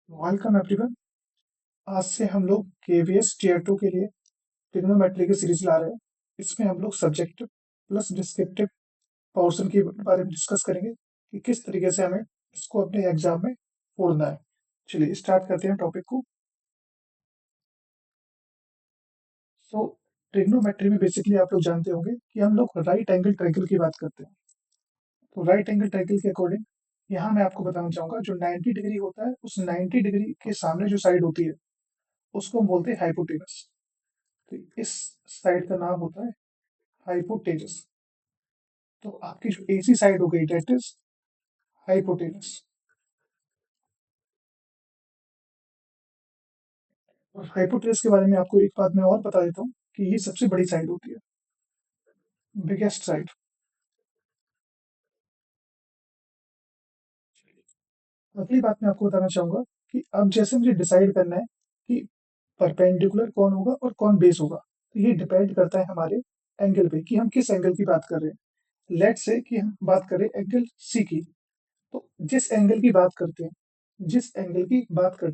Welcome everyone. आज से हम लोग केवीएस टीयर 2 के लिए ट्रिग्नोमेट्री की सीरीज ला रहे हैं। इसमें हम लोग सब्जेक्टिव प्लस डिस्क्रिप्टिव पोर्शन के बारे में डिस्कस करेंगे कि किस तरीके से हमें इसको अपने एग्जाम में फोड़ना है। चलिए स्टार्ट करते हैं टॉपिक को। सो ट्रिग्नोमेट्री में बेसिकली आप लोग जानते होंगे कि हम लोग राइट एंगल ट्रायंगल की बात करते हैं। तो राइट एंगल ट्रायंगल के अकॉर्डिंग यहाँ मैं आपको बताना चाहूंगा, जो 90 डिग्री होता है उस 90 डिग्री के सामने जो साइड होती है उसको हम बोलते हैं हाइपोटेनस। तो इस साइड का नाम होता है हाइपोटेनस। तो आपकी जो एसी साइड हो गई डेट इज हाइपोटेनस। और हाइपोटेनस के बारे में आपको एक बात मैं और बता देता हूँ कि ये सबसे बड़ी साइड होती है, बिगेस्ट साइड। अगली बात मैं आपको बताना चाहूंगा कि अब जैसे मुझे डिसाइड करना है कि परपेंडिकुलर कौन होगा और कौन बेस होगा, तो ये डिपेंड करता है हमारे एंगल पे कि हम किस एंगल की बात कर रहे हैं। लेट से कि हम बात करें एंगल सी की। तो जिस एंगल की बात करते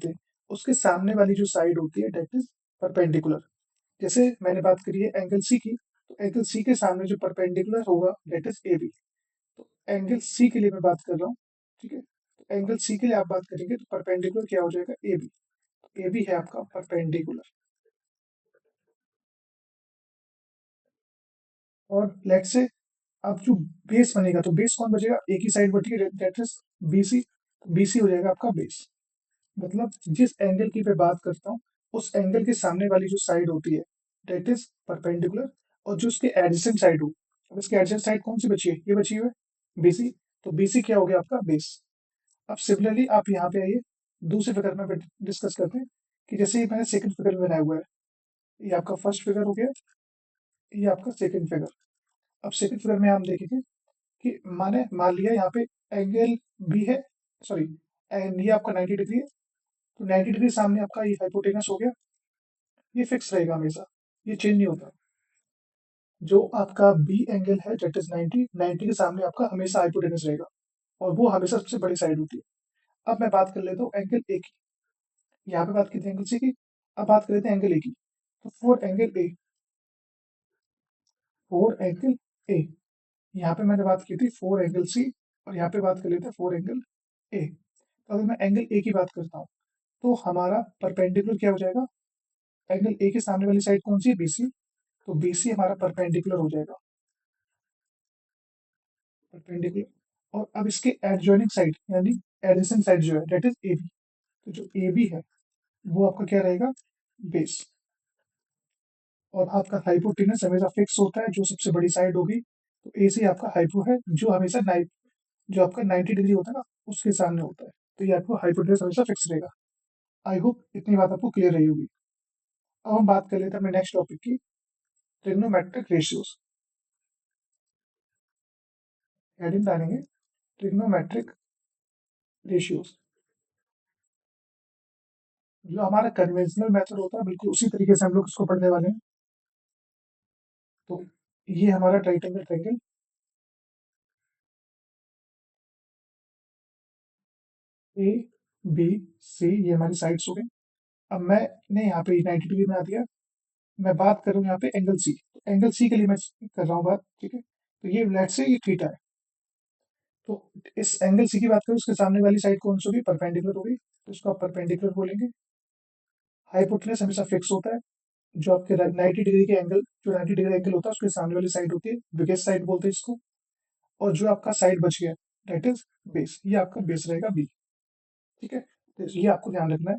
हैं उसके सामने वाली जो साइड होती है डेट इज परपेंडिकुलर। जैसे मैंने बात करी है एंगल सी की, तो एंगल सी के सामने जो परपेंडिकुलर होगा डेट इज ए बी। तो एंगल सी के लिए मैं बात कर रहा हूँ, ठीक है। तो एंगल सी के लिए आप बात करेंगे तो परपेंडिकुलर क्या हो जाएगा, ए बी। ए बी है आपका परपेंडिकुलर। और लेट से अब जो बेस बनेगा, तो बेस कौन बचेगा, एक ही साइड बची है that is B C. B C हो जाएगा आपका बेस। मतलब जिस एंगल की मैं बात करता हूँ उस एंगल के सामने वाली जो साइड होती है डेट इज परपेंडिकुलर। और जो उसके एडजेसेंट साइड हो, अब इसके एडजेसेंट साइड कौन सी बची है, ये बची हुई है बीसी। तो बीसी क्या हो गया आपका बेस। अब सिमिलरली आप यहाँ पे आइए, दूसरे फिगर में डिस्कस करते हैं कि जैसे ये मैंने सेकंड फिगर में बनाया हुआ है, ये आपका फर्स्ट फिगर हो गया, ये आपका सेकंड फिगर। अब सेकंड फिगर में हम देखेंगे कि माने मान लिया यहाँ पे एंगल बी है, सॉरी, एंड ये आपका 90 डिग्री है। तो 90 डिग्री सामने आपका ये हाइपोटेनस हो गया। ये फिक्स रहेगा हमेशा, ये चेंज नहीं होता। जो आपका बी एंगल है डेट इज 90, 90 के सामने आपका हमेशा हाइपोटेनस रहेगा और वो हमेशा सबसे बड़ी साइड होती है। अब मैं बात कर लेता हूँ एंगल ए की। यहाँ पे बात की थी एंगल सी की, अब बात कर लेते हैं एंगल ए की। तो फोर एंगल ए, यहाँ पे मैंने बात की थी फोर एंगल सी, और यहाँ पे बात कर लेते हैं फोर एंगल ए। तो अगर मैं एंगल ए की बात करता हूँ तो हमारा परपेंडिकुलर क्या हो जाएगा, एंगल ए के सामने वाली साइड कौन सी है, बीसी। तो बीसी हमारा परपेंडिकुलर हो जाएगा, परपेंडिकुलर। और अब इसके एडजॉइनिंग साइड यानी एडजेसेंट साइड जो है डेट इज ए बी। तो जो ए बी है वो आपका क्या रहेगा, बेस। और आपका हाइपोटेनस हमेशा फिक्स होता है, जो सबसे बड़ी साइड होगी। तो ए सी आपका हाइपो है, जो हमेशा जो आपका 90 डिग्री होता है ना उसके सामने होता है। तो ये आपको हाइपोटेनस हमेशा फिक्स रहेगा। आई होप इतनी बात आपको क्लियर रही होगी। अब हम बात कर लेते हैं अपने नेक्स्ट टॉपिक की, ट्रिग्नोमेट्रिक रेशियोज। हेडिंग डालेंगे ट्रिग्नोमेट्रिक रेशियोज। जो हमारा कन्वेंशनल मेथड होता है बिल्कुल उसी तरीके से हम लोग इसको पढ़ने वाले हैं। तो ये हमारा right angle triangle A B C, ये हमारी साइड्स हो गई। अब मैंने यहाँ पे 90 डिग्री बना दिया। मैं बात करूँ यहाँ पे एंगल सी, तो एंगल सी के लिए मैं कर रहा हूँ बात, ठीक है। तो ये लेट से ये थीटा है। तो इस एंगल सी की बात करूँ, उसके सामने वाली साइड कौन सी होगी, परपेंडिकुलर होगी, तो इसको आप परपेंडिकुलर बोलेंगे। हाइपोटेनस हमेशा फिक्स होता है। जो आपके 90 डिग्री के एंगल, जो 90 डिग्री एंगल होता है उसके सामने वाली साइड होती है, बिगेस्ट साइड बोलते हैं इसको। और जो आपका साइड बच गया दैट इज बेस, ये आपका बेस रहेगा बी, ठीक है। तो ये आपको ध्यान रखना है,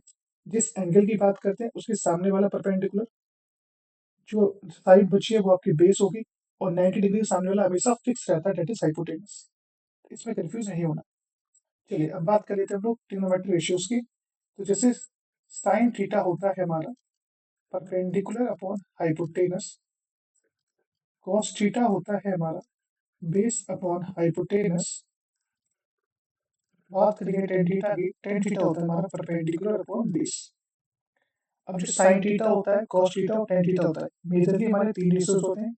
जिस एंगल की बात करते हैं उसके सामने वाला परपेंडिकुलर, जो साइड बची है वो आपकी बेस होगी। और 90 डिग्री सामने वाला हमेशा फिक्स रहता है, डेट इज हाइपोटेनस। इसमें कंफ्यूज नहीं होना। चलिए अब बात कर लेते हैं हम लोग ट्रिग्नोमेट्रिक रेशियोज की। तो जैसे साइन थीटा होता है हमारा perpendicular upon hypotenuse, cos theta होता है हमारा बेस अपॉन हाइपोटेनस, बात करेंगे टेन थीटा की, टेन थीटा होता है हमारा परपेंडिकुलर अपॉन बेस। अब जो साइन थीटा होता है, कॉस थीटा और टेन थीटा होता है, मेजरली हमारे तीन रेशियोज होते हैं।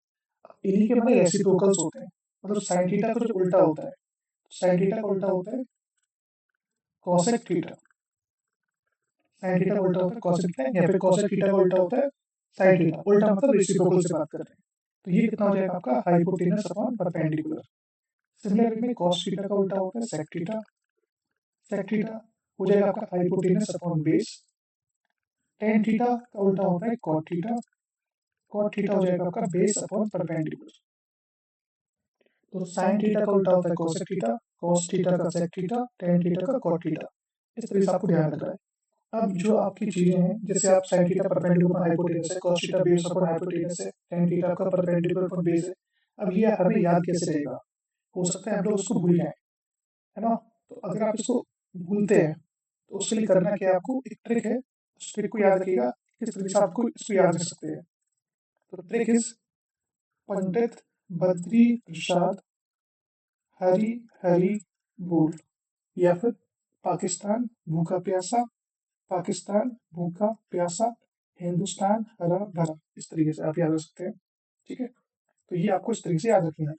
इन्हीं के हमारे रेसिप्रोकल्स होते हैं। मतलब साइन थीटा का जो उल्टा होता है, साइन थीटा का उल्टा होता है कॉसेक थीटा। साइन थीटा का उल्टा होता है कॉसेक थीटा, यहाँ पे कॉसेक थीटा का उल्टा होता है साइन थीटा। उल्टा मतलब रेसिप्रोकल से बात कर रहे हैं। तो ये कितना हो जाएगा आपका hypotenuse upon perpendicular. Similar way में कॉस थीटा का उल्टा होता है सेक थीटा। सेक थीटा हो जाएगा आपका hypotenuse upon base. Ten theta का उल्टा होता है कॉट थीटा। कॉट थीटा हो जाएगा आपका बेस अपॉन परपेंडिकुलर। तो साइन थीटा का उल्टा होता है कोसेक थीटा, कॉस थीटा का सेक थीटा, टेन थीटा का कॉट थीटा। इस तरीके से आपको ध्यान रखना है। अब जो आपकी चीजें हैं, जैसे आप sine theta perpendicular upon hypotenuse है, cos theta base upon hypotenuse है, टेन थीटा आपका परपेंडिकुलर अपॉन बेस है। अब ये हमें याद कैसे रहेगा? हो सकता है हम लोग उसको भूल जाएं, है ना? तो अगर आप इसको भूलते हैं तो उसके लिए करना क्या है, आपको एक ट्रिक है। उस ट्रिक को याद रखिएगा, किस तरीके से आपको इसको याद रख सकते हैं। तो ट्रिक इज पंडित बद्री प्रसाद हरी हरी बोल, या फिर पाकिस्तान भूखा प्यासा, पाकिस्तान भूखा प्यासा, हिंदुस्तान हरा भरा। इस तरीके से आप याद रख सकते हैं। ठीक है, तो ये आपको इस तरीके से याद रखना है,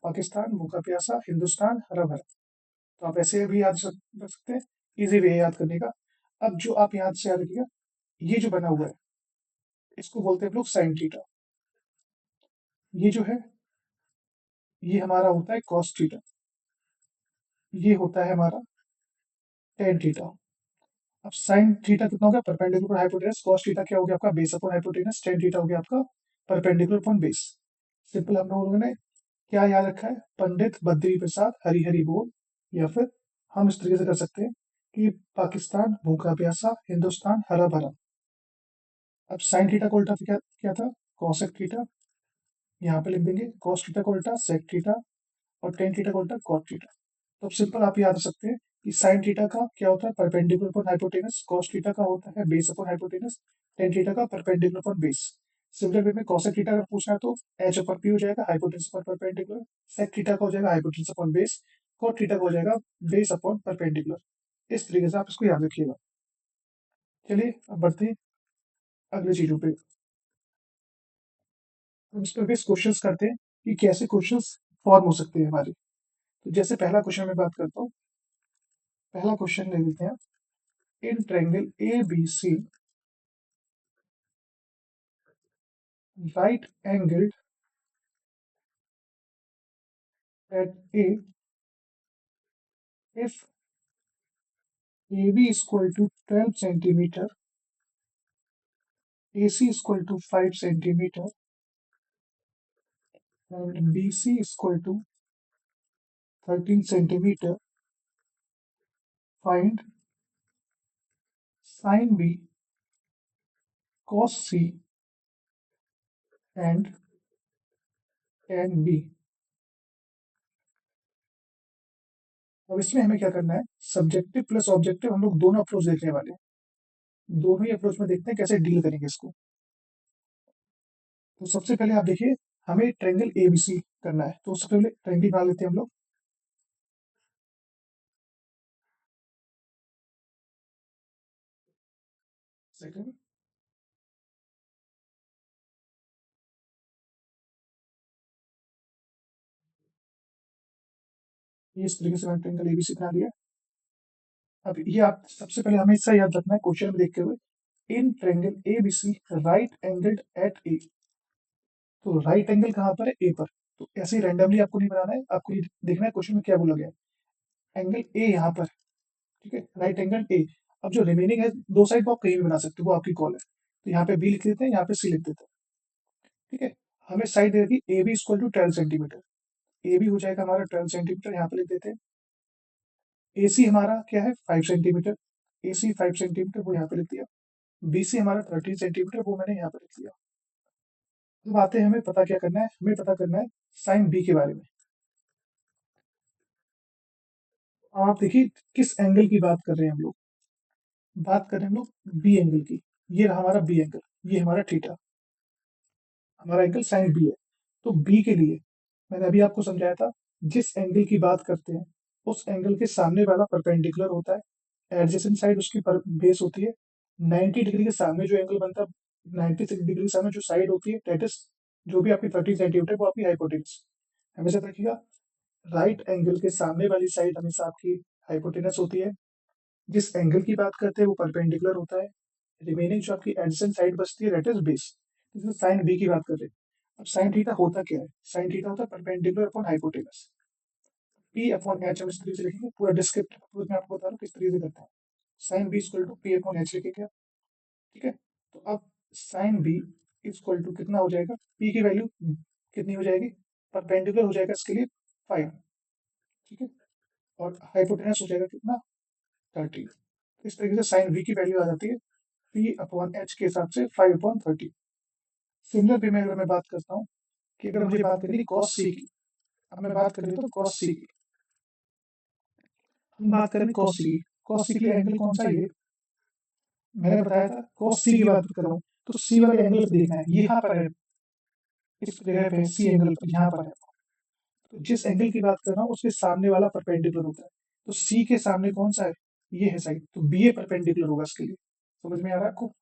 पाकिस्तान भूखा प्यासा, हिंदुस्तान हरा भरा। तो आप ऐसे भी रख सकते हैं, इजी वे है याद करने का। अब जो आप याद से याद रखिएगा, ये जो बना हुआ है इसको बोलते हैं हम लोग साइन थीटा। ये जो है ये हमारा होता है कॉस थीटा। ये होता है हमारा टेन थीटा। अब साइन थीटा कितना हो गया परपेंडिकुलर हाइपोटेनस, कॉस थीटा क्या हो गया आपका base upon hypotenuse, tan theta हो गया आपका परपेंडिकुलर अपॉन बेस। सिंपल हम लोगों ने क्या याद रखा है, पंडित बद्री प्रसाद हरी हरी बोल, या फिर हम इस तरीके से कर सकते हैं कि पाकिस्तान भूखा प्यासा, हिंदुस्तान हरा भरा। अब साइन थीटा का उल्टा क्या क्या था, कॉसेक थीटा। यहाँ पे लिख देंगे कॉस थीटा का उल्टा सेक थीटा, और टेन थीटा का उल्टा कॉट थीटा। तो अब सिंपल आप याद रख सकते हैं कि साइन थीटा का क्या होता है perpendicular upon hypotenuse, cos theta का होता है base upon hypotenuse, tan theta का perpendicular upon base. Similar way में कॉसेक थीटा अगर पूछना है तो एच अपॉन पी हो जाएगा hypotenuse upon perpendicular, sec theta का हो जाएगा hypotenuse upon base, cot theta का हो जाएगा बेस अपॉन परपेंडिकुलर। इस तरीके से आप इसको याद रखिएगा। चलिए अब बढ़ते हैं अगली चीजों पे। हम इस पर बेस क्वेश्चंस करते हैं कि कैसे क्वेश्चंस फॉर्म हो सकते हैं हमारे। तो जैसे पहला क्वेश्चन मैं बात करता हूँ, पहला क्वेश्चन ले लेते हैं। In triangle A B C right angled at A if AB is equal to 12 centimeter, AC is equal to 5 centimeter, and BC is equal to 13 centimeter, find sin B, cos C, and tan B। अब इसमें हमें क्या करना है, subjective plus objective हम लोग दोनों approach देखने वाले हैं। दोनों ही अप्रोच में देखते हैं कैसे डील करेंगे इसको। तो सबसे पहले आप देखिए, हमें ट्रायंगल एबीसी करना है, तो सबसे पहले ट्रायंगल बना लेते हैं हम लोग। सेकंड, ये इस तरीके से मैंने ट्रायंगल एबीसी बना लिया। अब ये आप सबसे पहले हमें इसका याद रखना है क्वेश्चन में देखते हुए, in triangle ABC right angled at A. तो राइट एंगल कहाँ पर है, ए पर। तो ऐसे ही रैंडमली आपको नहीं बनाना है, आपको ये देखना है क्वेश्चन में क्या बोला गया है। एंगल ए यहाँ पर, ठीक है, राइट एंगल ए। अब जो रिमेनिंग है दो साइड वो आप कहीं भी बना सकते हो, वो आपकी कॉल है। तो यहाँ पे बी लिख देते हैं, यहाँ पे सी लिख देते हैं। ठीक है, हमें साइड दे रखी A B equal to 12 centimetre. A B हो जाएगा हमारा 12 सेंटीमीटर, यहाँ पे लिख देते हैं। ए सी हमारा क्या है 5 सेंटीमीटर, ए सी 5 सेंटीमीटर वो यहाँ पे लिख दिया। बी सी हमारा 13 सेंटीमीटर, वो मैंने यहाँ पे लिख दिया। अब आते हैं, हमें पता क्या करना है, हमें पता करना है साइन बी के बारे में। आप देखिए किस एंगल की बात कर रहे हैं हम लोग, बात कर रहे हैं हम लोग बी एंगल की। ये रहा हमारा बी एंगल, ये हमारा थीटा, हमारा एंगल साइन बी है। तो बी के लिए मैंने अभी आपको समझाया था, जिस एंगल की बात करते हैं उस एंगल के सामने वाला परपेंडिकुलर होता है, एडजेसेंट साइड उसकी बेस होती है। 90 डिग्री के सामने जो एंगल बनता है, 96 डिग्री के सामने जो साइड होती है, डेट इज जो भी आपकी 13 सेंटीमीटर वो आपकी हाइपोटेनस। हमेशा रखिएगा, राइट एंगल के सामने वाली साइड हमेशा आपकी हाइपोटेनस होती है, जिस एंगल की बात करते हैं वो परपेंडिकुलर होता है, रिमेनिंग जो आपकी एडजेसेंट साइड बचती है दैट इज बेस। जैसे साइन बी की बात कर रहे हैं, अब साइन थीटा होता क्या है? साइन थीटा होता है perpendicular upon hypotenuse. P upon H हम इस तरीके से लिखेंगे, पूरा डिस्क्रिप्टिव अप्रोच में आपको बता रहा हूँ किस तरीके से करते हैं। Sine B equal to P upon H लिखेंगे आप, ठीक है। तो अब साइन बी इक्वल टू कितना हो जाएगा, पी की वैल्यू कितनी हो जाएगी, परपेंडिकुलर हो जाएगा इसके लिए 5, ठीक है, और हाइपोटेनस हो जाएगा कितना, 30। इस तरीके से साइन वी की वैल्यू आ जाती है पी अपॉन एच के हिसाब से 5/30। सिमिलर वे में अगर मैं बात करता हूँ कि अगर मुझे बात करनी कॉस सी की, अब मैं बात कर लेता हूँ कॉस सी की, हम बात करें कॉस सी की। कॉस सी के लिए एंगल कौन सा है ये, मैंने बताया था कॉस सी की बात कर रहा हूँ, तो सी वाले एंगल पे देखना है, यहाँ पर है, इस जगह पे सी एंगल पर यहाँ पर है। तो जिस एंगल की बात कर रहा हूँ उसके सामने वाला परपेंडिकुलर होता है, तो सी के सामने कौन सा है, ये है साइड, तो बी ए परपेंडिकुलर होगा इसके लिए। समझ में आ रहा है आपको?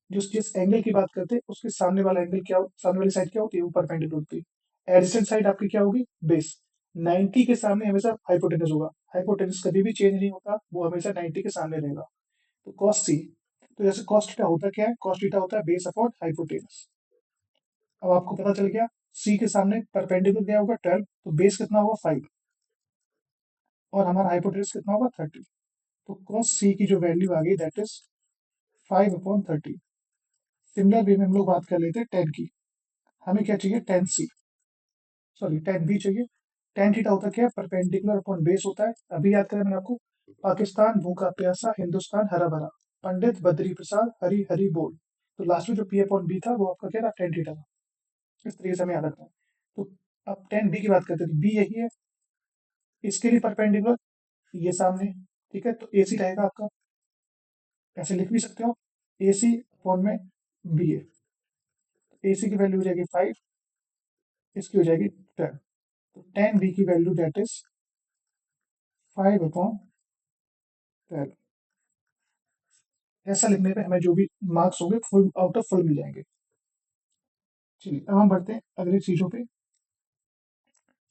जिस जिस एंगल की बात करते हैं उसके सामने वाला एंगल क्या सामने वाली साइड क्या होती है, वो परपेंडिकुलर होती है। एडजेसेंट साइड आपकी क्या होगी, बेस। 90 के सामने हमेशा हाइपोटेनस होगा, हाइपोटेनस कभी भी चेंज नहीं होता, वो हमेशा 90 के सामने रहेगा। तो कॉस सी, तो जैसे कॉस थीटा होता क्या है, कॉस थीटा होता है बेस अपॉन हाइपोटेनस। अब आपको पता चल गया सी के सामने परपेंडिकुलर क्या होगा 12, तो बेस कितना होगा 5, और हमारा हाइपोटेनस कितना होगा 30। तो कॉस सी की जो वैल्यू आ गई दैट इज 5/30। सिमिलर वे में हम लोग बात कर लेते हैं टेन की। हमें क्या चाहिए, टेन सी, सॉरी टेन बी चाहिए। टेन थीटा होता क्या है, परपेंडिकुलर अपॉन बेस होता है। अभी याद करें मैंने आपको, पाकिस्तान भूखा प्यासा हिंदुस्तान हरा भरा, पंडित बद्री प्रसाद हरी हरी बोल। तो लास्ट में जो पी अपॉन बी था वो आपका क्या था, टेन थीटा था। इस तरीके से हमें याद रखना है। तो अब टेन बी की बात करते हैं, तो बी यही है, इसके लिए परपेंडिकुलर ये सामने, ठीक है। तो ए सी रहेगा आपका, ऐसे लिख भी सकते हो, ए सी अपॉन में बी ए। ए सी की वैल्यू हो जाएगी 5, इसकी हो जाएगी 10। तो टेन बी की वैल्यू दैट इज 5/12। ऐसा लिखने पे हमें जो भी मार्क्स होंगे फुल आउट ऑफ फुल मिल जाएंगे। चलिए अब हम बढ़ते हैं अगली चीजों पे,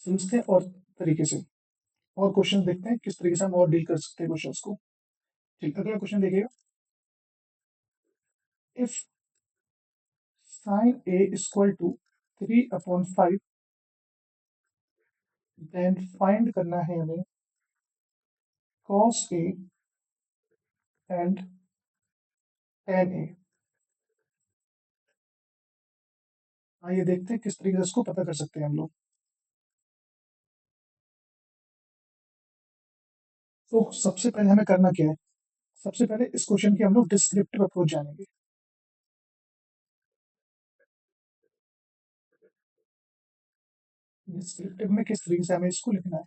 समझते हैं और तरीके से, और क्वेश्चन देखते हैं किस तरीके से हम और डील कर सकते हैं क्वेश्चंस को। ठीक, अगला क्वेश्चन देखिएगा, if sine A equal to 3/5, then find करना है हमें cos A and tan A. आइए देखते हैं किस तरीके से इसको पता कर सकते हैं हम लोग। तो सबसे पहले हमें करना क्या है, सबसे पहले इस क्वेश्चन की हम लोग डिस्क्रिप्टिव अप्रोच जानेंगे। डिस्क्रिप्टिव में किस तरीके से हमें इसको लिखना है,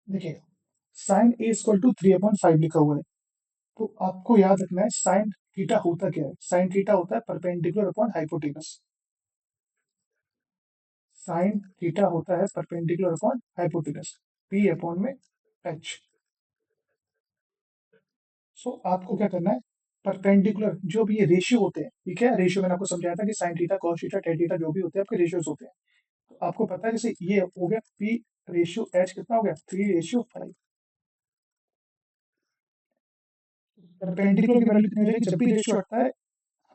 देखिए साइन ए इक्वल टू 3/5 लिखा हुआ है, तो आपको याद रखना है साइन थीटा होता क्या है, साइन थीटा होता है perpendicular upon hypotenuse. Sine theta होता है perpendicular upon hypotenuse, P upon में एच। सो आपको क्या करना है, परपेंडिकुलर जो भी ये रेशियो होते हैं, ठीक है, रेशियो मैंने आपको समझाया था कि sine theta cos theta tan theta जो भी होते हैं आपके रेशियोज होते हैं। तो आपको पता है जैसे ये हो गया पी रेशियो एच कितना हो गया 3/5। परपेंडिकुलर की वैल्यू कितनी हो जाएगी, जब भी रेशियो हटता है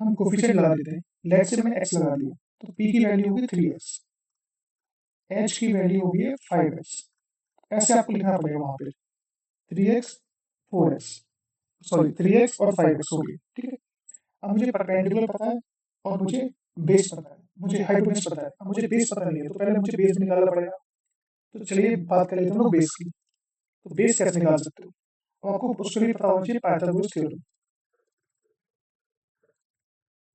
हम कोफिशिएंट लगा देते हैं। लेट से मैंने एक्स लगा दिया, तो पी की वैल्यू होगी 3x, एच की वैल्यू होगी 5x। ऐसे आपको लिखना पड़ेगा वहां पे, 3x 4x, सॉरी 3x और 5x हो गई, ठीक है। अब मुझे परपेंडिकुलर पता है और मुझे बेस पता है, मुझे हाइपोटेनस पता है, अब मुझे बेस पता नहीं है, तो पहले मुझे बेस निकालना पड़ेगा। तो चलिए बात कर लेते हैं हम लोग बेस की। तो बेस कैसे निकाल सकते हो, तो आपको उसके लिए पता होना चाहिए पाइथागोरस थ्योरम,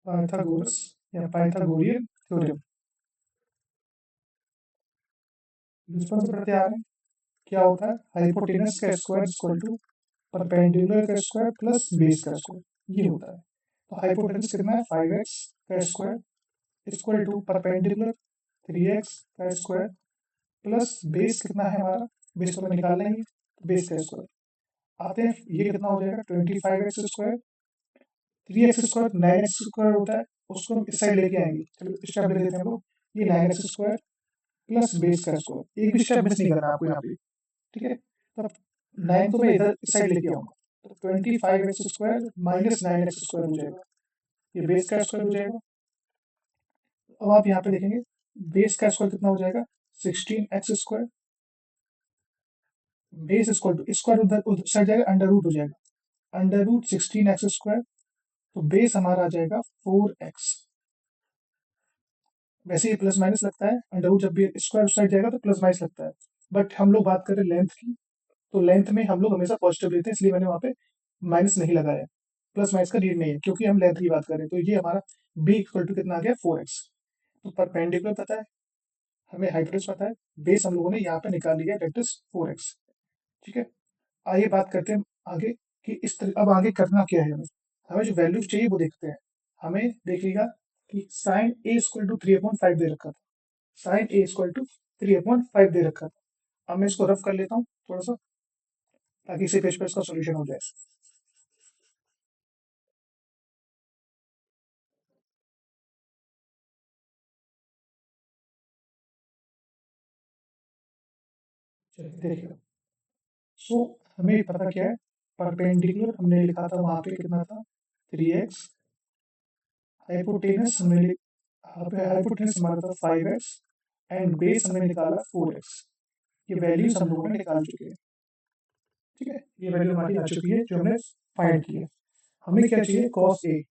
पाइथागोरस या पाइथागोरियन थ्योरम। बचपन से पढ़ते आ रहे हैं, क्या होता है, हाइपोटेनस का स्क्वायर इक्वल टू परपेंडिकुलर का स्क्वायर प्लस बेस का स्क्वायर, ये होता है। तो हाइपोटेनस कितना है 5x का square equal to perpendicular 3x का स्क्वायर प्लस बेस कितना है हमारा, बेस तो हमें निकालना ही है, तो बेस का स्क्वायर। आते हैं ये कितना हो जाएगा 25x square, 3x square 9x square होता है, उसको हम इस साइड लेके आएंगे। चलो स्टेप ले लेते हैं हम लोग, ये 9x स्क्वायर प्लस बेस का स्क्वायर, एक भी स्टेप मिस नहीं करना आपको यहाँ पे, ठीक है। तो 9 को मैं इधर इस साइड लेके आऊंगा, तो 25x² माइनस 9x² हो जाएगा। ये बेस का स्क्वायर हो जाएगा। अब आप यहाँ पे देखेंगे बेस का स्क्वायर कितना हो जाएगा, 16x²। बेस स्क्वायर स्क्वायर उधर उधर साइड जाएगा, अंडर रूट हो जाएगा, अंडर रूट 16x²। तो बेस हमारा आ जाएगा 4x। वैसे ही प्लस माइनस लगता है, अंडर रूट जब भी स्क्वायर उस साइड जाएगा तो प्लस माइनस लगता है। बट हम लोग बात करें लेंथ की, तो लेंथ में हम लोग हमेशा पॉजिटिव लेते हैं, इसलिए मैंने वहाँ पे माइनस नहीं लगाया। प्लस माइनस का नीड नहीं है क्योंकि हम लेंथ की बात करें। तो ये हमारा बी इक्वल टू कितना आ गया, 4x। तो परपेंडिकुलर पता है, हमें हाइपोटेन्यूज पता है, बेस हम लोगों ने यहाँ पे निकाल लिया, डेट इज 4x। ठीक है, आइए बात करते हैं आगे कि इस तरह अब आगे करना क्या है। हमें हमें जो वैल्यू चाहिए वो देखते हैं। हमें देखिएगा कि साइन ए इक्वल टू 3/5 दे रखा था, साइन ए इक्वल टू 3/5 दे रखा था। अब मैं इसको रफ कर लेता हूँ थोड़ा सा, ताकि इसी पेज पे इसका सोल्यूशन हो जाए। चलिए देखिए, सो हमें पता क्या है, परपेंडिकुलर हमने लिखा था वहां पे कितना था, 3x। हाइपोटेनस हमने हाइपोटेनस हमारा था 5x, एंड बेस हमने निकाला 4x। ये वैल्यूज हम लोगों ने निकाल चुके हैं। ठीक है, ये वैल्यू हमारी आ चुकी है जो हमने फाइंड की है। हमें क्या चाहिए, कॉस ए।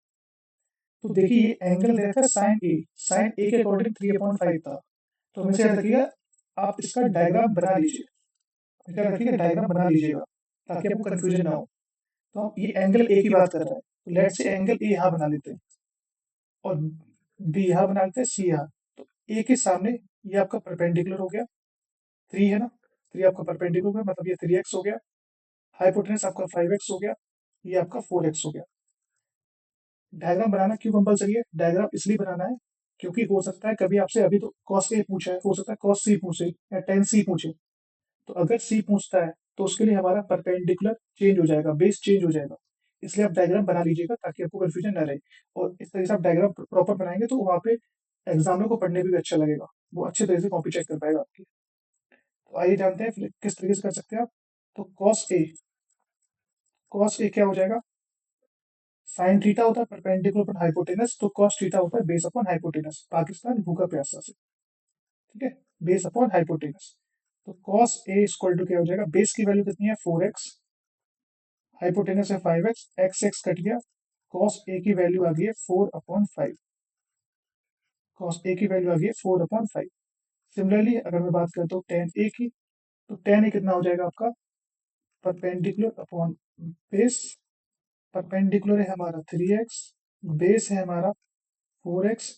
तो देखिए ये एंगल दे रखा है साइन ए, साइन ए के अकॉर्डिंग 3/5 था। तो हमेशा याद रखिएगा, आप इसका डायग्राम बना लीजिए, क्या रखिएगा, डायग्राम बना लीजिएगा ताकि आपको कंफ्यूजन ना हो। तो हम ये एंगल ए की बात कर रहे हैं, तो लेट से एंगल ए यहाँ बना लेते हैं, और बी यहाँ बना लेते हैं, सी यहाँ। तो ए के सामने ये आपका परपेंडिकुलर हो गया, 3 है ना, 3 आपका परपेंडिकुलर हो गया, मतलब ये 3x हो गया। हाइपोटेनस आपका 5x हो गया, ये आपका 4x हो गया। डायग्राम बनाना क्यों कंपलसरी है, डायग्राम इसलिए बनाना है क्योंकि हो सकता है कभी आपसे, अभी तो कॉस ए पूछा है, हो सकता है कॉस सी पूछे या टेन सी पूछे। तो अगर सी पूछता है तो उसके लिए हमारा परपेंडिकुलर चेंज हो जाएगा, बेस चेंज हो जाएगा। इसलिए आप डायग्राम बना लीजिएगा ताकि आपको कंफ्यूजन ना रहे। और इस तरह से आप डायग्राम प्रॉपर बनाएंगे तो वहाँ पे एग्जामिनर को पढ़ने में भी अच्छा लगेगा, वो अच्छे तरह से कॉपी चेक कर पाएगा आपकी। तो आइए जानते हैं फिर किस तरीके से कर सकते हैं आप। तो कॉस ए क्या हो जाएगा, साइन थीटा होता है परपेंडिकुलर अपॉन हाइपोटेनस, तो कॉस थीटा होता है बेस अपॉन हाइपोटेनस, पाकिस्तान भूखा प्यासा से। ठीक है, बेस अपॉन हाइपोटेनस। तो कॉस ए इक्वल टू क्या हो जाएगा, बेस की वैल्यू कितनी है 4x, हाइपोटेनस है 5x, एक्स एक्स कट गया, कॉस ए की वैल्यू आ गई है 4/5। कॉस ए की वैल्यू आ गई है 4/5। सिमिलरली अगर मैं बात करता हूँ टेन ए की, तो टेन ए कितना हो जाएगा आपका, परपेंडिकुलर अपॉन बेस। परपेंडिकुलर है हमारा 3x, बेस है हमारा 4x।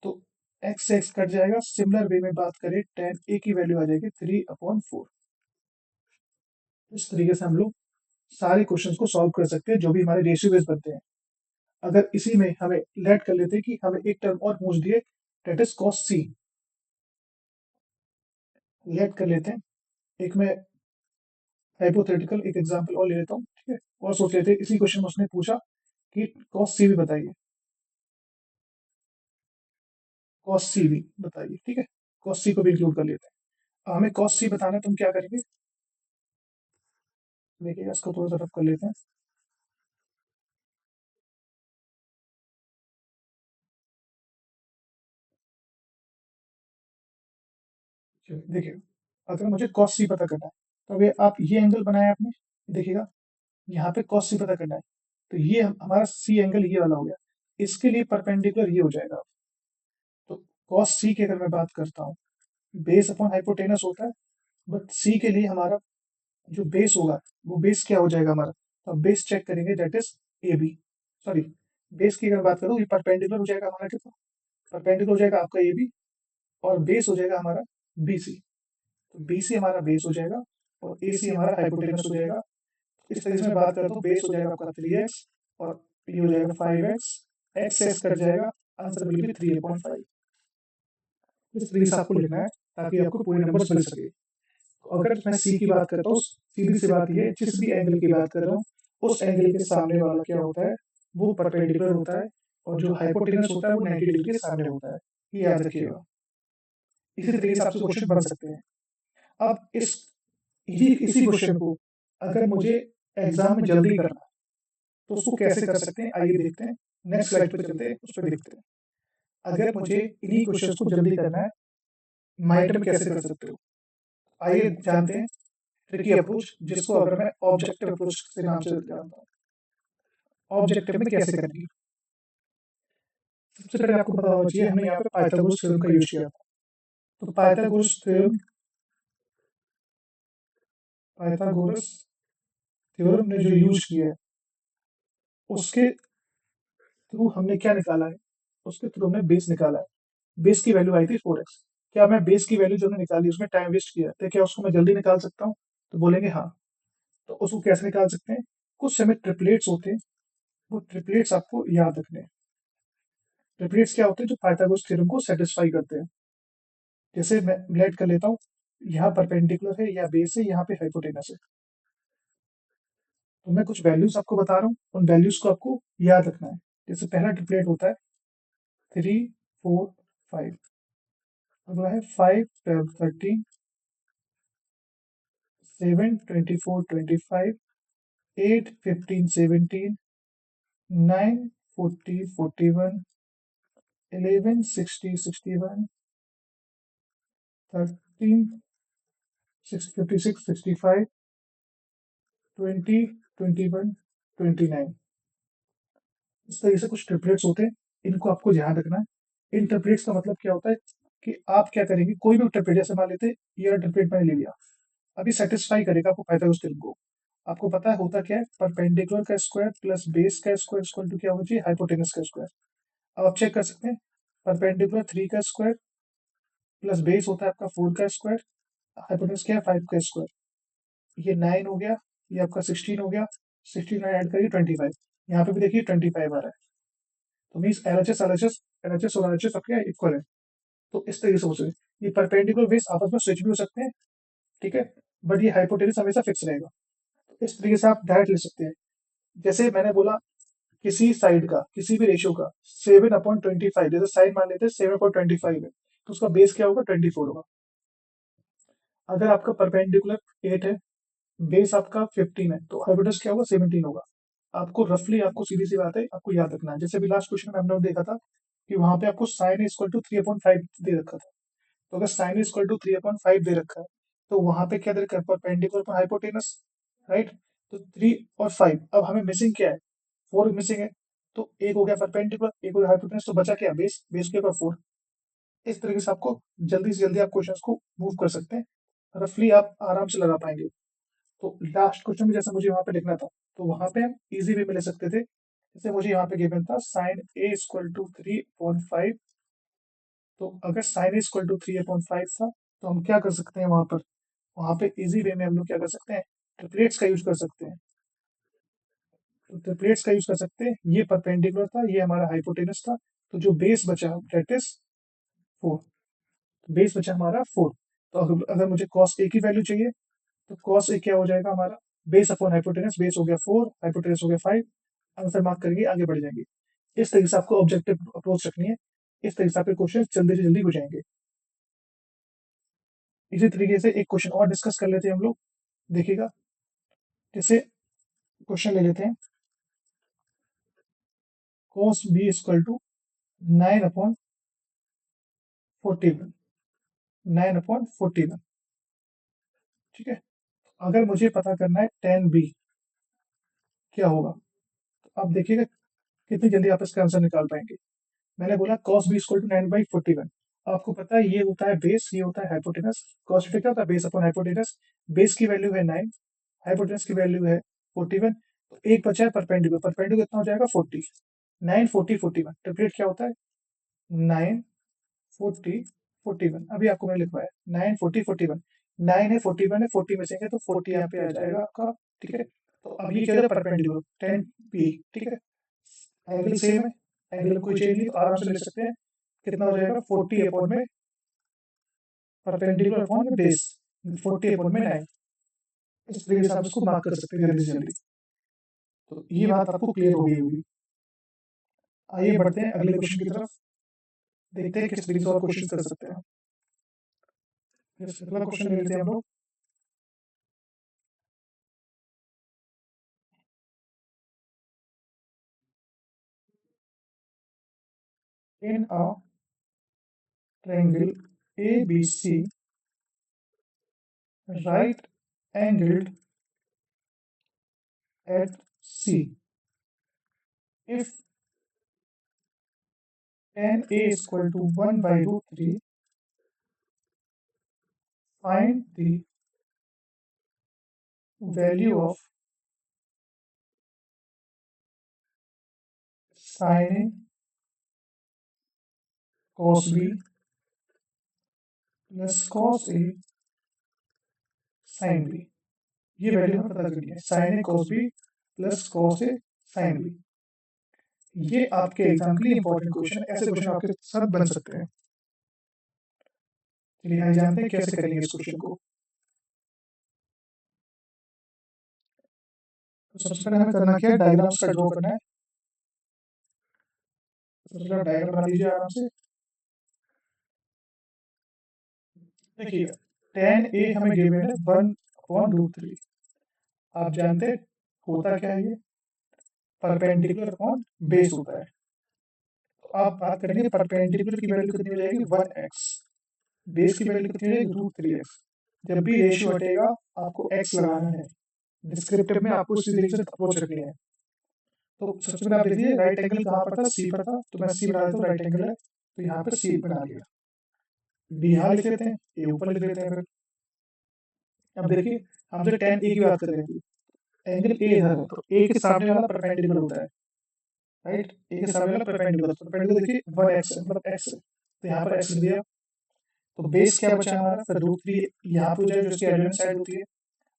तो एक्स से एक्स कट जाएगा। सिमिलर वे में बात करें, टेन ए की वैल्यू आ जाएगी 3/4। इस तरीके से हम लोग सारे क्वेश्चंस को सॉल्व कर सकते हैं जो भी हमारे रेशियो बेस बनते हैं। अगर इसी में हमें लेट कर लेते हैं कि हमें एक टर्म और पूछ दिए, डेट इज कॉस सी। लेट कर लेते हैं, एक मैं हाइपोथेटिकल एक एग्जांपल और ले लेता हूँ, ठीक है, और सोच लेते हैं इसी क्वेश्चन में उसने पूछा कि कॉस सी भी बताइए, कॉस सी भी बताइए। ठीक है, कॉस सी को भी इंक्लूड कर लेते हैं। हमें कॉस सी बताना है तो हम क्या करेंगे, देखिए इसको थोड़ा सा रफ कर लेते हैं। चलिए, देखिए अगर मुझे कॉस सी पता करना है, तो अभी आप ये एंगल बनाया आपने, देखिएगा यहाँ पे कॉस सी पता करना है, तो ये हमारा सी एंगल ये वाला हो गया, इसके लिए परपेंडिकुलर ये हो जाएगा। तो कॉस सी की अगर मैं बात करता हूँ, बेस अपॉन हाइपोटेनस होता है, बट सी के लिए हमारा जो बेस होगा, वो बेस क्या हो जाएगा हमारा, तो अब बेस चेक करेंगे, that is A B. Sorry, base की अगर बात करूँ, ये परपेंडिकुलर हो जाएगा हमारा कितना, परपेंडिकुलर हो जाएगा आपका ए बी, और बेस हो जाएगा हमारा बी सी। तो बी सी हमारा बेस हो जाएगा, और ए सी हमारा हाइपोटेनस हो जाएगा। इस तरीके से मैं बात करता हूँ, बेस हो जाएगा आपका 3x, और ये हो जाएगा 5x, एक्स एक्स कट जाएगा, आंसर विल बी 3/5। इस तरीके से आपको लिखना है ताकि आपको पूरे नंबर्स मिल सके। तो अगर मैं सी की बात करता हूँ, सीधी सी बात ये है, जिस भी एंगल की बात कर रहा हूँ, उस एंगल के सामने वाला क्या होता है, वो परपेंडिकुलर होता है, और जो हाइपोटेनस होता है वो 90 डिग्री के सामने होता है। ये याद रखिएगा। इसी तरीके से आपसे क्वेश्चन बन सकते हैं। अब इसी क्वेश्चन को अगर मुझे एग्जाम में जल्दी करना है तो उसको कैसे कर सकते हैं, आइए देखते हैं। नेक्स्ट स्लाइड पे चलते हैं, उस पर देखते हैं। अगर मुझे इन्हीं क्वेश्चंस को जल्दी करना है, माइंड में कैसे कर सकते हो, आइए जानते हैं ट्रिकी अप्रोच, जिसको अगर मैं ऑब्जेक्टिव अप्रोच के नाम से जानता हूँ। ऑब्जेक्टिव में कैसे करेंगे, सबसे पहले आपको पता होना चाहिए हमने यहाँ पे पाइथागोरस थ्योरम का यूज किया था। तो पाइथागोरस थ्योरम ने जो यूज किया है, उसके थ्रू हमने क्या निकाला है, उसके थ्रू हमने बेस निकाला है। बेस की वैल्यू आई थी 4x। क्या मैं बेस की वैल्यू जो हमने निकाली उसमें टाइम वेस्ट किया तो क्या उसको मैं जल्दी निकाल सकता हूँ? तो बोलेंगे हाँ। तो उसको कैसे निकाल सकते हैं? कुछ समय ट्रिपलेट्स होते हैं, वो ट्रिपलेट्स आपको याद रखने हैं। ट्रिपलेट्स क्या होते हैं? जो पाइथागोरस थ्योरम को सेटिस्फाई करते हैं। जैसे मैं लेट कर लेता हूँ, यहाँ परपेंडिकुलर है, या बेस है, यहाँ पे हाइपोटेनस है। तो मैं कुछ वैल्यूज आपको बता रहा हूँ, उन वैल्यूज को आपको याद रखना है। जैसे पहला ट्रिपलेट होता है 3 4 5, अगला है 5 12 13, 7 24 25, 8 15 17, 9 40 41, 11 60 61, 13 56 20 21 29। इस तरीके से कुछ ट्रिपलेट्स होते हैं, इनको आपको ध्यान रखना है। इन ट्रिपलेट्स का मतलब क्या होता है कि आप क्या करेंगे, कोई भी ट्रिपलेट जैसे मान लेते हैं, ये ट्रिपलेट मैंने ले लिया, अभी सेटिस्फाई करेगा आपको पाइथागोरस थ्योरम को। आपको पता है होता क्या है, परपेंडिकुलर का स्क्वायर प्लस बेस का स्क्वायर इक्वल टू क्या होना चाहिए, हाइपोटेनस का स्क्वायर। अब आप चेक कर सकते हैं, परपेंडिकुलर 3 का स्क्वायर प्लस बेस होता है आपका 4 का स्क्वायर, हाइपोटेनस क्या है 5 का स्क्वायर। ये 9 हो गया, ये आपका 16 हो गया, 16 ऐड करिए 25, यहाँ पे भी देखिए 25 आ रहा है। तो मीन्स एलएचएस और आरएचएस आपके इक्वल है। तो इस तरीके से हो सकते, ये परपेंडिकुलर बेस आपस में स्विच भी हो सकते हैं, ठीक है, बट ये हाइपोटेनस हमेशा फिक्स रहेगा। तो इस तरीके से आप डायरेक्ट ले सकते हैं। जैसे मैंने बोला, किसी साइड का किसी भी रेशियो का 7/25, जैसे साइड मान लेते हैं 7/25 है, तो उसका बेस क्या होगा, 24 होगा। अगर आपका परपेंडिकुलर 8 है, बेस आपका 15 है, तो हाइपोटेनस क्या होगा, 17 होगा। आपको रफली, आपको सीधी सी बात है, आपको याद रखना है। जैसे अभी लास्ट क्वेश्चन में हमने देखा था कि वहां पे आपको साइन इक्वल टू 3/5 दे रखा था। तो अगर साइन इक्वल टू 3/5 दे रखा है, तो वहां पे क्या दे रखा है, परपेंडिकुलर पर हाइपोटेनस, राइट। तो 3 और 5, अब हमें मिसिंग क्या है, 4 मिसिंग है। तो एक हो गया परपेंडिकुलर, एक हो गया हाइपोटेनस, तो बचा क्या, बेस, बेस के ऊपर 4। इस तरीके से आपको जल्दी से जल्दी आप क्वेश्चंस को मूव कर सकते हैं, रफली आप आराम से लगा पाएंगे। तो लास्ट क्वेश्चन में जैसे मुझे वहां पे लिखना था, तो वहां पे हम इजी वे में ले सकते थे। जैसे मुझे यहाँ पे गिवन था साइन ए इक्वल टू 3/5, तो अगर साइन ए इक्वल टू 3/5 था, तो हम क्या कर सकते हैं वहां पर, वहां पे इजी वे में हम लोग क्या कर सकते हैं, ट्रिपलेट्स का यूज कर सकते हैं। तो ट्रिपलेट्स का यूज कर सकते हैं, ये परपेंडिकुलर था, ये हमारा हाइपोटेनस था, तो जो बेस बचा दैट इज 4। बेस बचा हमारा 4। तो अगर मुझे कॉस ए की वैल्यू चाहिए, तो कॉस ए क्या हो जाएगा हमारा, बेस अपॉन हाइपोटेनस, बेस हो गया 4, हाइपोटेनस हो गया 5। आंसर मार्क करेंगे, आगे बढ़ जाएंगे। इस तरीके से आपको ऑब्जेक्टिव अप्रोच रखनी है, इस तरीके से आपके क्वेश्चन जल्दी से जल्दी हो जाएंगे। इसी तरीके से एक क्वेश्चन और डिस्कस कर लेते हैं हम लोग, देखिएगा। जैसे क्वेश्चन ले लेते हैं, cos b इक्वल टू 9/41, 9/41, ठीक है। अगर मुझे पता करना है tan b क्या होगा, तो आप देखिएगा कितनी जल्दी आप इसका आंसर निकाल पाएंगे। मैंने बोला cos b इक्वल टू 9/41। आपको पता है ये होता है बेस, ये होता है हाइपोटेनस। cos b क्या होता है, बेस अपॉन हाइपोटेनस। बेस की वैल्यू है 9, हाइपोटेनस की वैल्यू है 41। तो एक बचा है परपेंडिकुलर, परपेंडिकुलर कितना हो जाएगा 40। 9 40 41, ट्रिपलेट क्या होता है, 9 40 41। अभी आपको मैंने लिखवाया 9 40 41, 9 है 41 है, 40 में से है तो 40 यहाँ पे आ जाएगा आपका, ठीक है। तो अब ये क्या हो जाएगा, परपेंडिकुलर 10 p, ठीक है। एंगल सेम है, एंगल में कोई चेंज नहीं, तो आराम से ले सकते हैं। कितना हो जाएगा, 40 अपॉन में परपेंडिकुलर अपॉन में बेस, 40 अपॉन में 9। इस तरीके से आप इसको मार्क कर सकते हैं जल्दी से जल्दी। तो ये बात आपको क्लियर हो गई होगी। आइए बढ़ते हैं अगले क्वेश्चन की तरफ, देखते हैं किस तरीके से और क्वेश्चन कर सकते हैं। अगला क्वेश्चन ले लेते हैं हम लोग। in a triangle ABC, right angled at C. If tan A is equal to 1 by root 3, find the value of sin A cos B plus cos A sin B। ये वैल्यू हमें पता करनी है, sin A cos B plus cos A sin B। ये आपके exam के लिए important question है, ऐसे क्वेश्चन आपके साथ बन सकते हैं। चलिए आइए जानते हैं कैसे करेंगे इस क्वेश्चन को। तो सबसे पहले हमें करना क्या है, डायग्राम्स का ड्रॉ करना है। सबसे पहले डायग्राम बना लीजिए आराम से। देखिए tan A हमें गिवन है 1/√3। आप जानते हैं होता क्या है, ये परपेंडिकुलर अपॉन बेस होता है। तो आप बात करेंगे परपेंडिकुलर की वैल्यू कितनी हो जाएगी 1x, बेस की वैल्यू कितनी हो जाएगी √3x। जब भी रेशियो हटेगा आपको x लगाना है। डिस्क्रिप्टिव में आपको इसी तरीके से अप्रोच रखनी है। तो सबसे पहले आप देखिए राइट एंगल कहाँ पर था, सी पर था, तो मैं सी बना देता हूँ, राइट एंगल है तो यहाँ पर सी बना लिया। बी यहाँ लिख लेते हैं, ए ऊपर लिख लेते हैं फिर। अब देखिए हम जो tan ए की बात कर रहे थे, एंगल ए इधर है तो ए के सामने वाला परपेंडिकुलर होता है, राइट। ए के सामने वाला परपेंडिकुलर, परपेंडिकुलर देखिए 1x है, मतलब x है, तो यहाँ पर x लिख दिया। तो बेस क्या बचा हमारा, फिर √3 यहाँ पे हो जाए जो इसकी एडजॉइनेंट साइड होती है।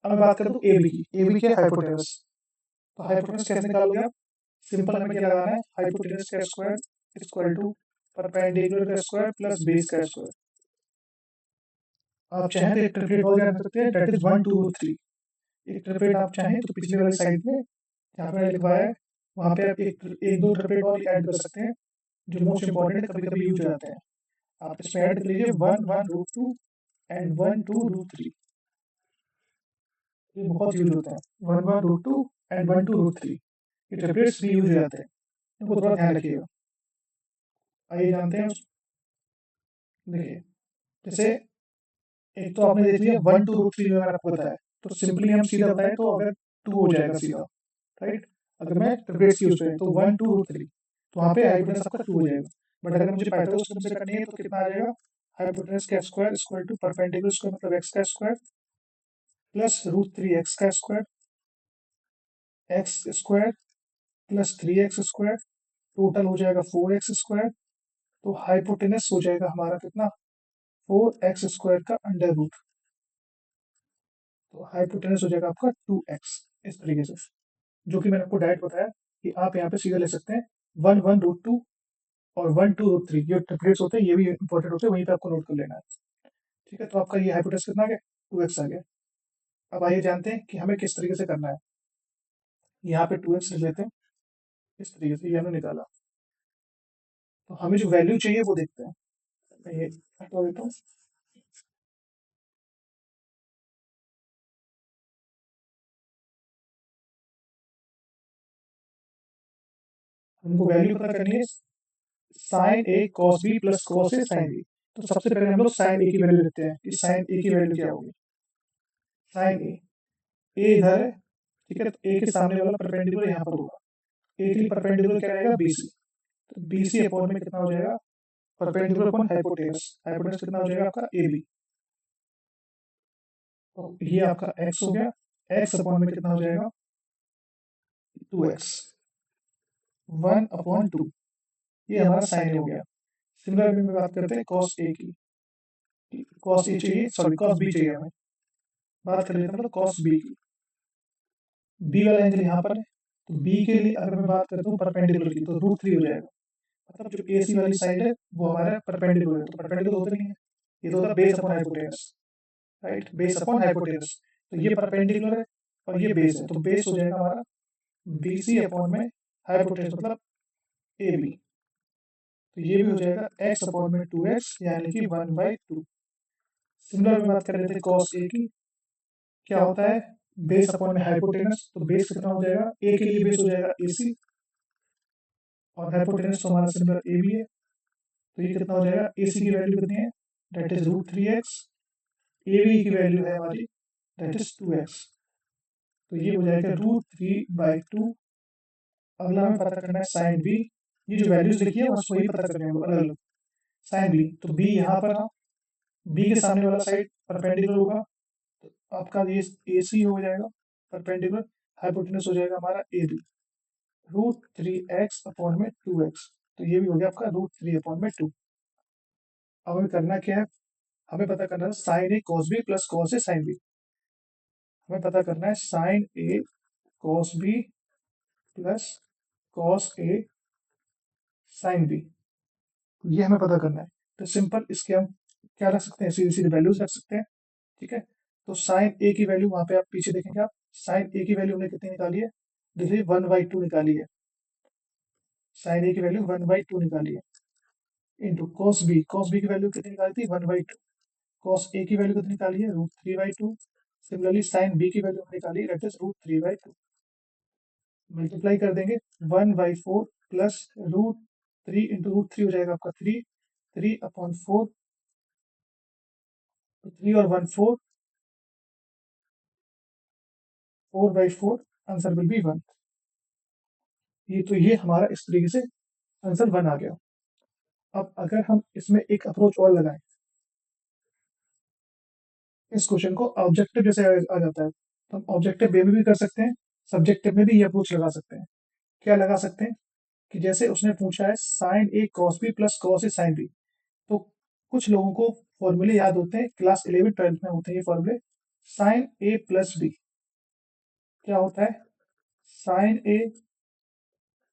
अब मैं बात करता हूँ ए बी की, ए बी क्या है हाइपोटेनस। तो हाइपोटेनस कैसे निकालोगे आप, सिंपल हमें क्या लगाना है, हाइपोटेनस का स्क्वायर इक्वल टू परपेंडिकुलर का स्क्वायर प्लस बेस का स्क्वायर। आप चाहें तो एक ट्रिपलेट और रख सकते हैं, दैट इज 1 2 3। एक ट्रिपलेट आप चाहें तो पिछले वाली साइड में जहाँ पे मैंने लिखवाया है वहाँ पे आप एक दो ट्रिपलेट और ऐड कर सकते हैं, जो मोस्ट इंपॉर्टेंट कभी कभी यूज हो जाते हैं। आप इसमें ऐड कर लीजिए 1 1 √2 एंड 1 2 √3। ये बहुत यूज होते हैं, 1 1 √2 एंड 1 2 √3। ये ट्रिपलेट्स भी यूज हो जाते हैं, इनको थोड़ा ध्यान रखिएगा। आइए जानते हैं देखिए जैसे एक तो आपने देख लिया 1 2 √3 जो मैंने आपको बताया, तो सिंपली हम सीधा बताएं तो अगर 2 हो जाएगा सीधा, राइट। अगर मैं ट्रिपलेट्स यूज करें तो 1 2 √3, तो वहाँ पे हाइपोटेनस आपका 2 हो जाएगा। बट अगर मुझे पाइथागोरस थ्योरम से करनी है तो कितना आ जाएगा, हाइपोटेनस का square equal to perpendicular square मतलब x का स्क्वायर प्लस √3 x का square, x square plus 3x square, total हो जाएगा 4x स्क्वायर। तो हाइपोटेनस हो जाएगा हमारा कितना, 4x स्क्वायर का अंडर रूट। तो हाइपोटेनस हो जाएगा आपका 2x, इस तरीके से, जो कि मैंने आपको डायरेक्ट बताया कि आप यहाँ पे सीधा ले सकते हैं 1 1 √2 और 1 2 √3। ये ट्रिपलेट्स होते हैं, ये भी इंपॉर्टेंट होते हैं, वहीं पे आपको नोट कर लेना है। ठीक है, तो आपका ये हाइपोटेनस कितना आ गया, 2x आ गया। अब आइए जानते हैं कि हमें किस तरीके से करना है। यहाँ पे 2x लिख लेते हैं, इस तरीके से ये हमने निकाला। तो हमें जो वैल्यू चाहिए वो देखते हैं। मैं ये हटा देता हूँ। हमको वैल्यू पता करनी है sign A cos B plus cos A sine B. तो सबसे पहले हम लोग साइन ए की वैल्यू लेते हैं कि साइन ए की वैल्यू क्या होगी। साइन ए इधर है, ठीक है, तो ए के सामने वाला परपेंडिकुलर यहाँ पर होगा। ए के लिए परपेंडिकुलर क्या रहेगा, बीसी। तो बीसी अपॉन में कितना हो जाएगा, परपेंडिकुलर अपॉन हाइपोटेनस, हाइपोटेनस कितना हो जाएगा आपका ए बी। तो ये आपका एक्स हो गया, एक्स अपॉन में कितना हो जाएगा 2x, 1/2। ये हमारा साइन हो गया। सिमिलर वे में बात करते हैं कॉस ए की, कॉस ए चाहिए, सॉरी कॉस बी चाहिए हमें। बात कर लेते हैं मतलब कॉस बी की। बी वाला एंगल यहाँ पर है, तो बी के लिए अगर मैं बात करता हूँ परपेंडिकुलर की तो √3 हो जाएगा। मतलब जो ए सी वाली साइड है वो हमारा परपेंडिकुलर है, तो परपेंडिकुलर होता नहीं है, ये तो होता base upon hypotenuse, right, base upon hypotenuse. तो ये परपेंडिकुलर है और ये बेस है, तो बेस हो जाएगा हमारा बी सी अपॉन में हाइपोटेनस मतलब ए बी। तो ये भी हो जाएगा एक्स अपॉन में 2x यानी कि 1/2। सिमिलर में बात कर लेते हैं कॉस ए की, क्या होता है बेस अपॉन में हाइपोटेनस। तो बेस कितना हो जाएगा, ए के लिए बेस हो जाएगा ए सी और हाइपोटेनस तो हमारा सिमिलर ए बी है। तो ये कितना हो जाएगा, ए सी की वैल्यू कितनी है, that is √3x, A B की वैल्यू है हमारी, दैट इज 2x। तो ये हो जाएगा √3/2। अगला हमें पता करना है साइन बी। ये जो वैल्यूज लिखी है बस वही पता करने हैं अलग अलग। साइन बी, तो बी यहाँ पर था, बी के सामने वाला साइड परपेंडिकुलर होगा, तो आपका ये ए सी हो जाएगा परपेंडिकुलर, हाइपोटेन्यूज हो जाएगा हमारा ए बी, √3x/2x। तो ये भी हो गया आपका √3/2। अब हमें करना क्या है, हमें पता करना है sign A cos B plus cos A sine B. हमें पता करना है sign A cos B plus cos A sine B, ये हमें पता करना है। तो सिंपल इसके हम क्या रख सकते हैं, सीधी सीधी वैल्यूज रख सकते हैं। ठीक है, तो साइन ए की वैल्यू वहां पे आप पीछे देखेंगे, आप साइन ए की वैल्यू हमने कितनी निकाली है, देखिए 1/2 निकाली है, साइन ए की वैल्यू 1/2 निकाली है, इंटू कॉस बी की वैल्यू कितनी निकाली थी, 1/2, कॉस ए की वैल्यू कितनी निकाली है, √3/2। सिमिलरली साइन बी की वैल्यू हमने निकाली, दैट इज √3/2। मल्टीप्लाई कर देंगे, 1/4 प्लस √3 इंटू √3 हो जाएगा आपका 3, 3/4, 3 और 1 4, 4/4, आंसर विल बी 1। ये हमारा इस तरीके से आंसर 1 आ गया। अब अगर हम इसमें एक अप्रोच और लगाएं, इस क्वेश्चन को ऑब्जेक्टिव जैसे आ जाता है, तो हम ऑब्जेक्टिव वे में भी कर सकते हैं, सब्जेक्टिव में भी ये अप्रोच लगा सकते हैं। क्या लगा सकते हैं कि जैसे उसने पूछा है sign A cos B plus cos A sine B, तो कुछ लोगों को फॉर्मूले याद होते हैं, क्लास 11 12 में होते हैं ये फॉर्मूले। साइन ए प्लस बी क्या होता है, साइन ए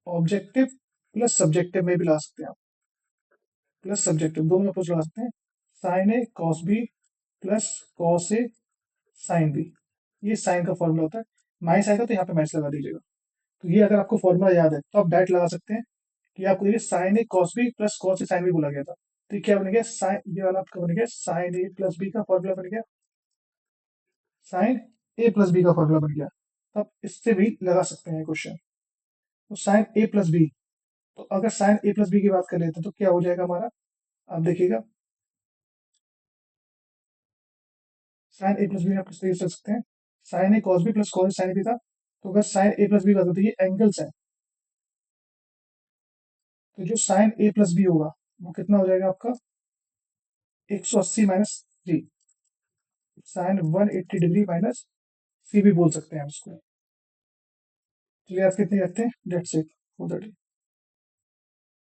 ऑब्जेक्टिव प्लस सब्जेक्टिव में भी ला सकते हैं आप, प्लस सब्जेक्टिव दोनों अप्रोच लगा सकते हैं। Sine A cos B plus cos A sine B, ये साइन का फॉर्मूला होता है। माइनस आएगा तो यहाँ पे माइनस लगा दीजिएगा। तो ये अगर आपको फॉर्मूला याद है तो आप डायरेक्ट लगा सकते हैं कि आपको देखिए sign A cos B plus cos A sine B बोला गया था, तो ये क्या बन गया, साइन, ये वाला आपका बन गया साइन ए प्लस बी का फॉर्मूला बन गया, साइन ए प्लस बी का फॉर्मूला बन गया। तब इससे भी लगा सकते हैं क्वेश्चन। तो साइन ए प्लस बी, तो अगर साइन ए प्लस बी की बात कर लेते हैं तो क्या हो जाएगा हमारा, आप देखिएगा साइन ए प्लस बी आप किस तरीके से कर सकते हैं, sine A cos B plus cos sine B था, तो अगर साइन ए प्लस बी का तो ये एंगल्स है, तो जो साइन ए प्लस बी होगा वो कितना हो जाएगा आपका, 180 माइनस 3, साइन 180 डिग्री माइनस सी भी बोल सकते हैं हम इसको। चलिए आज कितने रखते हैं, डेट्स इट फॉर दैट।